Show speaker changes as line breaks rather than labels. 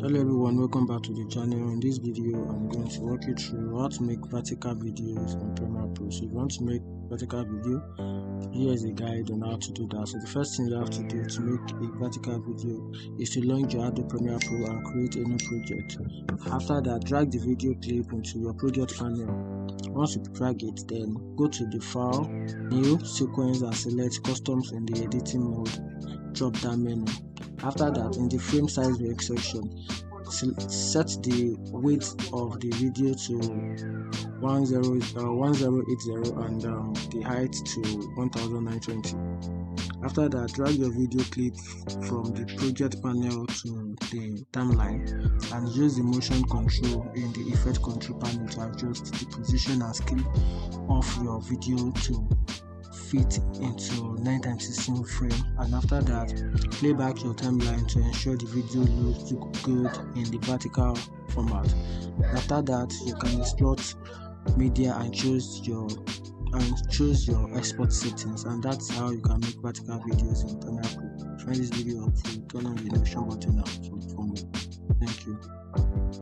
Hello everyone, welcome back to the channel. In this video I'm going to walk you through how to make vertical videos on Premiere Pro. So if you want to make vertical video, here is a guide on how to do that. So the first thing you have to do to make a vertical video is to launch your Adobe Premiere Pro and create a new project. After that, drag the video clip into your project panel. Once you drag it, then go to the file, new, sequence, and select customs in the editing mode drop down menu. After that, in the frame size section, set the width of the video to 1080 and the height to 1920. After that, drag your video clip from the project panel to the timeline and use the motion control in the effect control panel to adjust the position and scale of your video to fit into 9x16 frame. And after that, play back your timeline to ensure the video looks good in the vertical format. After that, you can export media and choose your export settings, and that's how you can make vertical videos in Premiere Pro. Find this video helpful, turn on the notification button now for more. Thank you.